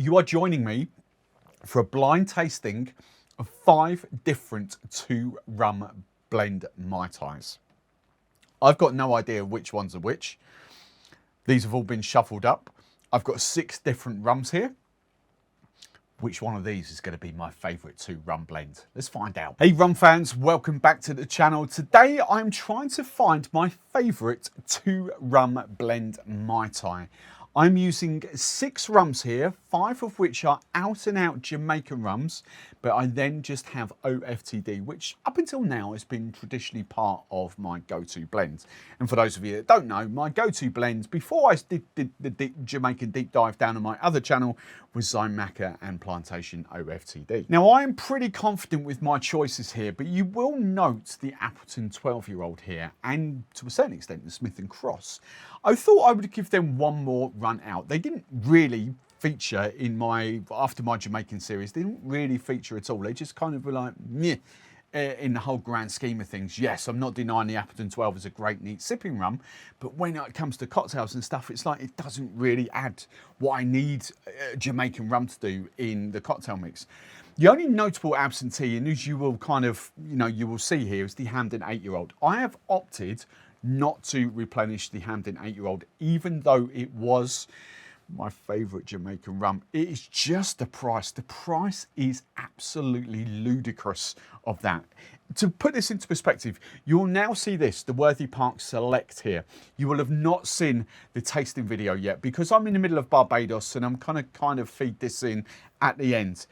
you are joining me for a blind tasting of 5 different 2 rum blend Mai Tais. I've got no idea which ones are which. These have all been shuffled up. I've got 6 different rums here. Which one of these is going to be my favourite 2 rum blend? Let's find out. Hey rum fans, welcome back to the channel. Today I'm trying to find my favourite 2 rum blend Mai Tai. I'm using 6 rums here, 5 of which are out and out Jamaican rums, but I then just have OFTD, which up until now has been traditionally part of my go-to blend. And for those of you that don't know, my go-to blend before I did the Jamaican deep dive down on my other channel was Zymaca and Plantation OFTD. Now I am pretty confident with my choices here, but you will note the Appleton 12-year-old here, and to a certain extent the Smith & Cross. I thought I would give them one more run out. They didn't really feature in after my Jamaican series. They didn't really feature at all. They just kind of were like, meh, in the whole grand scheme of things. Yes, I'm not denying the Appleton 12 is a great, neat sipping rum, but when it comes to cocktails and stuff, it's like it doesn't really add what I need Jamaican rum to do in the cocktail mix. The only notable absentee, and as you will kind of, you will see here, is the Hamden 8-year-old. I have opted not to replenish the Hamden 8-year-old, even though it was my favourite Jamaican rum. It is just the price. The price is absolutely ludicrous of that. To put this into perspective, you'll now see this, the Worthy Park Select here. You will have not seen the tasting video yet because I'm in the middle of Barbados and I'm kind of feed this in at the end.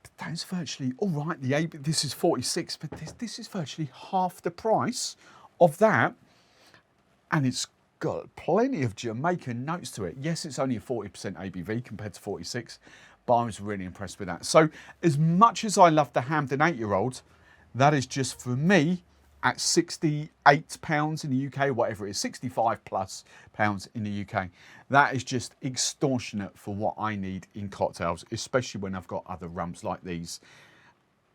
But that's virtually, all right, this is 46, but this is virtually half the price of that. And it's got plenty of Jamaican notes to it. Yes, it's only a 40% ABV compared to 46, but I was really impressed with that. So as much as I love the Hamden 8-year-old, that is just for me at £68 in the UK, whatever it is, 65 plus pounds in the UK. That is just extortionate for what I need in cocktails, especially when I've got other rums like these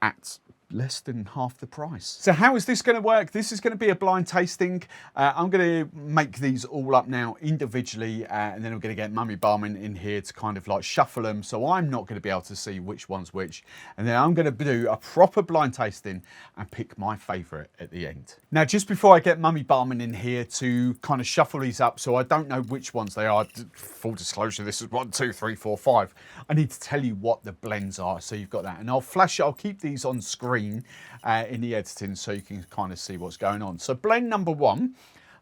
at less than half the price. So how is this going to work? This is going to be a blind tasting. I'm going to make these all up now individually, and then I'm going to get Mummy Barman in here to kind of like shuffle them, so I'm not going to be able to see which one's which. And then I'm going to do a proper blind tasting and pick my favourite at the end. Now, just before I get Mummy Barman in here to kind of shuffle these up, so I don't know which ones they are. Full disclosure, this is 1, 2, 3, 4, 5. I need to tell you what the blends are, so you've got that. And I'll flash it, I'll keep these on screen in the editing so you can kind of see what's going on. So blend number 1,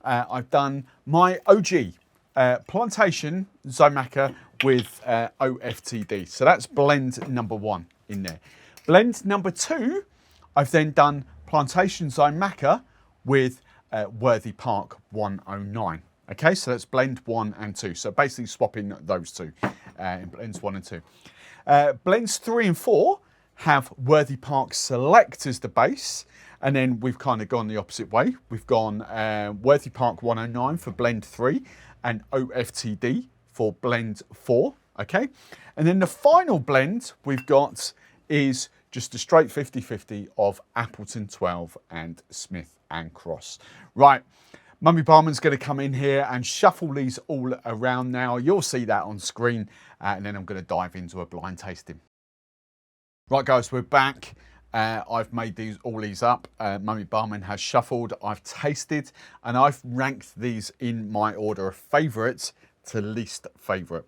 I've done my OG Plantation Zymaca with OFTD. So that's blend number 1 in there. Blend number 2, I've then done Plantation Zymaca with Worthy Park 109. Okay, so that's blend 1 and 2. So basically swapping those two in blends 1 and 2. Blends 3 and 4 have Worthy Park Select as the base, and then we've kind of gone the opposite way. We've gone Worthy Park 109 for blend 3 and OFTD for blend 4, okay? And then the final blend we've got is just a straight 50-50 of Appleton 12 and Smith & Cross. Right, Mummy Barman's going to come in here and shuffle these all around now. You'll see that on screen, and then I'm going to dive into a blind tasting. Right guys, we're back. I've made all these up. Mummy Barman has shuffled, I've tasted, and I've ranked these in my order of favourite to least favourite.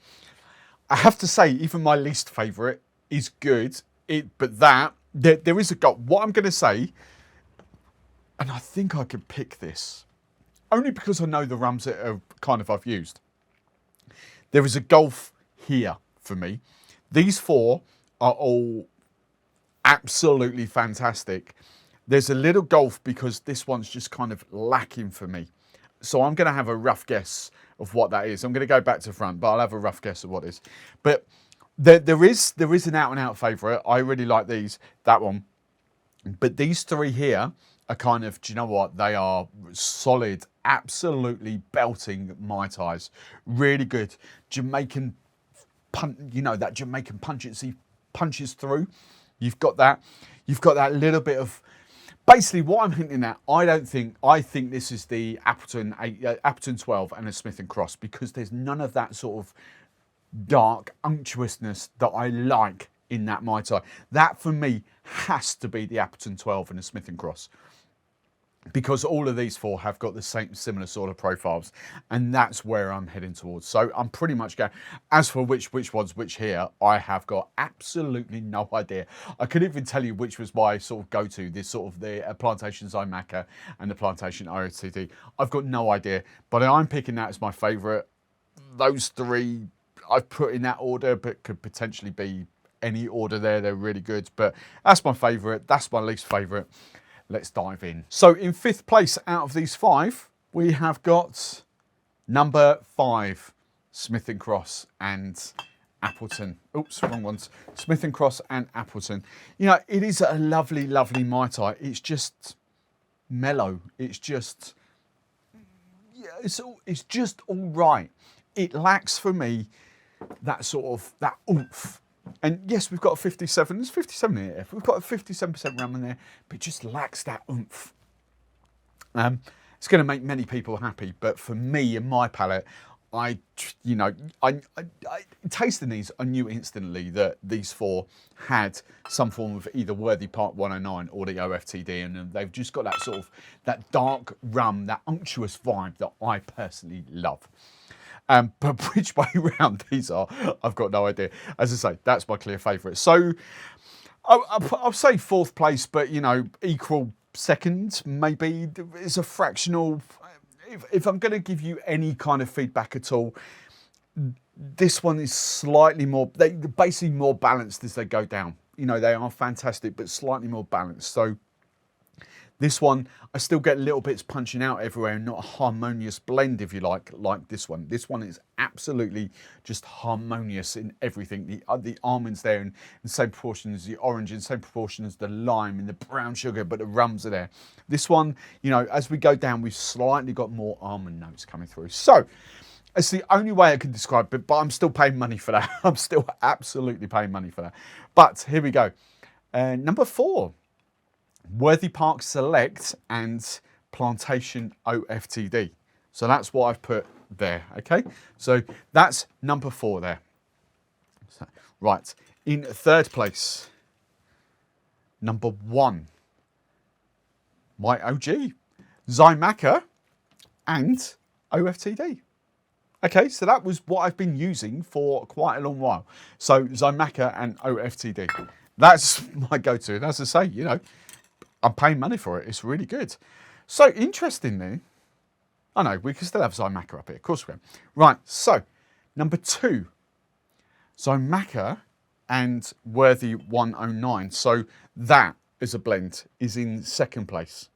I have to say, even my least favourite is good, but there is a gulf. What I'm going to say, and I think I could pick this, only because I know the rums that I've used. There is a gulf here for me. These 4 are all absolutely fantastic. There's a little gulf because this one's just kind of lacking for me. So I'm going to have a rough guess of what that is. I'm going to go back to front, but I'll have a rough guess of what it is. But there is an out and out favourite. I really like that one. But these 3 here are kind of, do you know what? They are solid, absolutely belting Mai Tais. Really good. Jamaican, that Jamaican pungency punches through. You've got that little bit of, basically what I'm hinting at, I think this is the Appleton 12 and a Smith & Cross, because there's none of that sort of dark unctuousness that I like in that Mai Tai. That for me has to be the Appleton 12 and the Smith & Cross, because all of these four have got the same similar sort of profiles, and that's where I'm heading towards. So I'm pretty much going, as for which one's which here, I have got absolutely no idea. I couldn't even tell you which was my sort of go-to, this sort of the Plantation Zymaca and the Plantation OFTD. I've got no idea, but I'm picking that as my favourite. Those three I've put in that order, but could potentially be any order there. They're really good, but that's my favourite. That's my least favourite. Let's dive in. So in 5th place out of these 5, we have got number 5, Smith & Cross and Appleton. Oops, wrong ones. Smith & Cross and Appleton. You know, it is a lovely, lovely Mai Tai. It's just mellow. It's just, yeah, it's just all right. It lacks for me that sort of, that oomph. And yes, we've got a 57, there's 57 in here. We've got a 57% rum in there, but it just lacks that oomph. It's going to make many people happy, but for me and my palate, I tasting these, I knew instantly that these 4 had some form of either Worthy Park 109 or the OFTD, and they've just got that sort of, that dark rum, that unctuous vibe that I personally love. But which way round these are, I've got no idea. As I say, that's my clear favourite. So I'll say 4th place, but you know, equal 2nd, maybe. It's a fractional. If I'm going to give you any kind of feedback at all, this one is slightly more, they're basically more balanced as they go down. You know, they are fantastic, but slightly more balanced. So this one, I still get little bits punching out everywhere, and not a harmonious blend, if you like this one. This one is absolutely just harmonious in everything. The almonds there in the same proportion as the orange, in the same proportion as the lime and the brown sugar, but the rums are there. This one, you know, as we go down, we've slightly got more almond notes coming through. So it's the only way I can describe it, but I'm still paying money for that. I'm still absolutely paying money for that. But here we go. Number 4. Worthy Park Select and Plantation OFTD. So that's what I've put there, okay? So that's number 4 there. So, right, in 3rd place, number 1, my OG, Zymaca and OFTD. Okay, so that was what I've been using for quite a long while. So Zymaca and OFTD. That's my go-to. And as I say, you know, I'm paying money for it. It's really good. So interestingly, I know we can still have Zymaca up here. Of course we can. Right. So number 2, Zymaca and Worthy 109. So that as a blend is in 2nd place.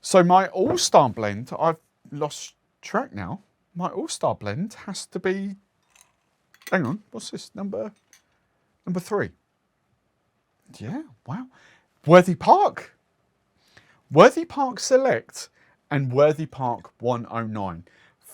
So my all-star blend, I've lost track now. My all-star blend has to be, hang on, what's this? Number 3. Yeah, wow. Worthy Park. Worthy Park Select and Worthy Park 109.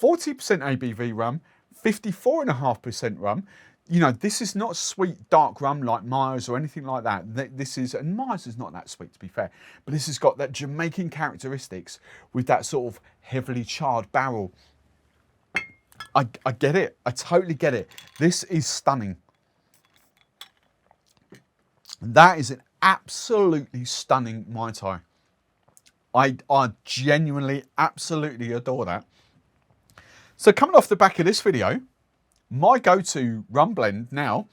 40% ABV rum, 54.5% rum. You know, this is not sweet dark rum like Myers or anything like that. This is, and Myers is not that sweet to be fair, but this has got that Jamaican characteristics with that sort of heavily charred barrel. I get it. I totally get it. This is stunning. That is an absolutely stunning Mai Tai. I genuinely, absolutely adore that. So coming off the back of this video, my go-to rum blend now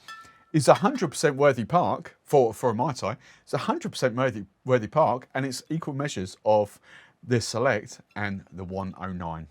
is 100% Worthy Park for a Mai Tai. It's 100% Worthy Park, and it's equal measures of the Select and the 109.